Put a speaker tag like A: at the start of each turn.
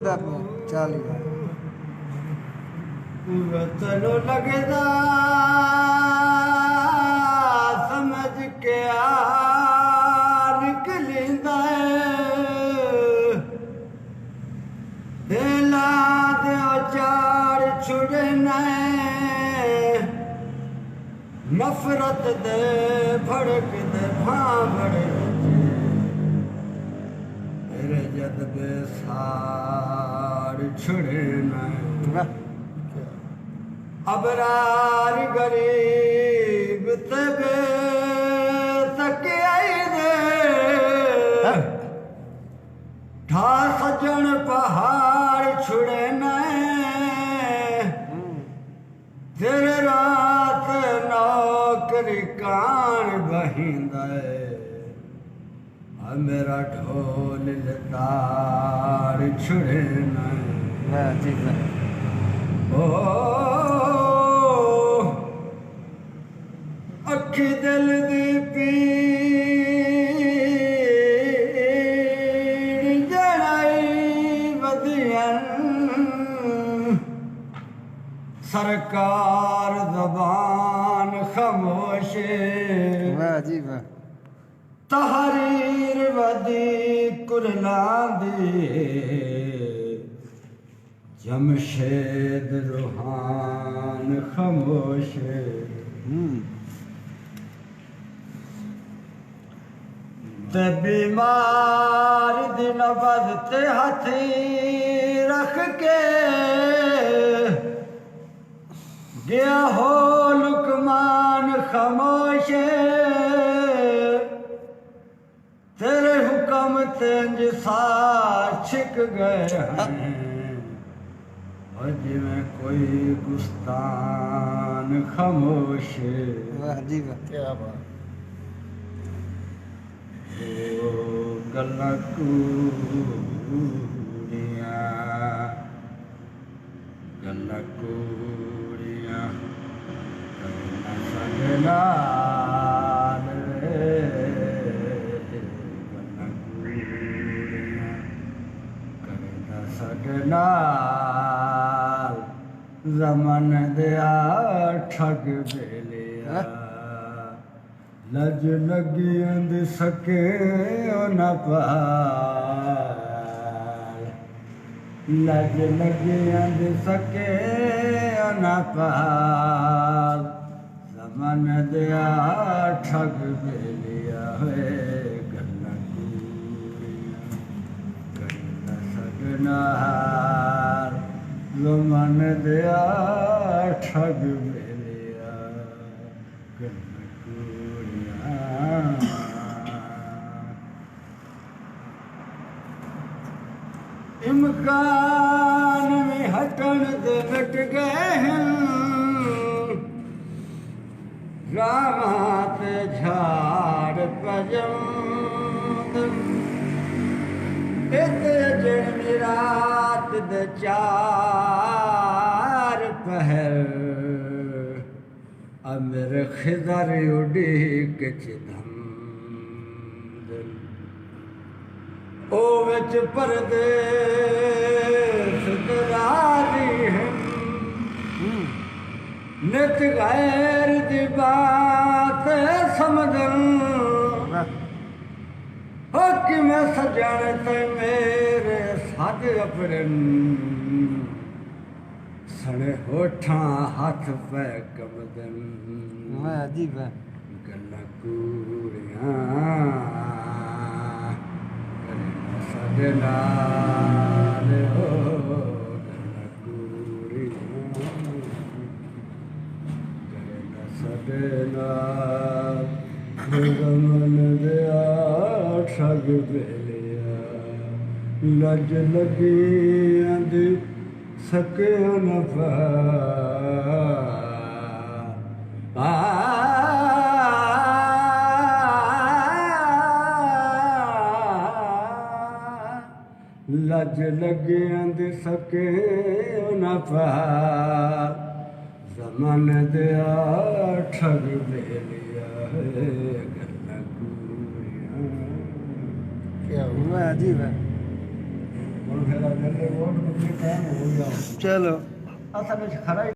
A: चालीस
B: वतनो लगदा समझ के निकलिंदा दिला दे चार छुड़ना नफरत दे भड़क दे भांबड़ मेरे जज्बे सार छुड़ना अबरार गरीब तबे तक आई दे ठा सजन पहाड़ छुड़े न तेरे रात नौकरी कान बहिंदा मेरा ढोल तार छुड़े न ओ अखी दिल दी पीड़ जड़ाई वधियन सरकार ज़बान खामोश तहरीर वदी कुरलांदी जमशेद रूहान खामोश ते बीमार दिन बदते हाथी रख के गया हो लुकमान खामोश तेरे हुक्म तेंज सार छिक गए हैं जिमें कोई गुस्तान खामोश
A: क्या बात
B: गल्ला कूड़ियां करना सजना सजना जमन दिया ठग बेलिया लज लगी अंद सके न पाल लज लगी अंद सके न पाल जमन दिया ठग बेलिया है गल्ला करना सजना जमन दिया ठग बेलिया इमकान में हटन दे लट गए हैं रामात झाड़ पजम इतने रात दे चार पहर अमर खिदर उड़ी के चिदम ओ विच परदेस दरारी है नित गैर दी बात समझन हो कि मैं सजन ते मेरे साथ अपरन सने होठा हाथ पे कमदन गल्ला कूड़ियां सजना रे हो गल्ला कूड़ियां सजना गमन दिया ठग बेलिया लज लगी अंद सके न लज लगे अंद सके न जमन दिया ठग बेलिया गल्ला कूड़ियां
A: क्या हुआ अजीब है
B: ਹੁਣ ਫਿਰ ਅਗਲੇ ਵੋਟ ਬੰਦੇ ਕਹਿਣ ਹੋ ਗਿਆ
A: ਚਲੋ
B: ਅਸਲ ਵਿੱਚ ਖਰਾ ਹੀ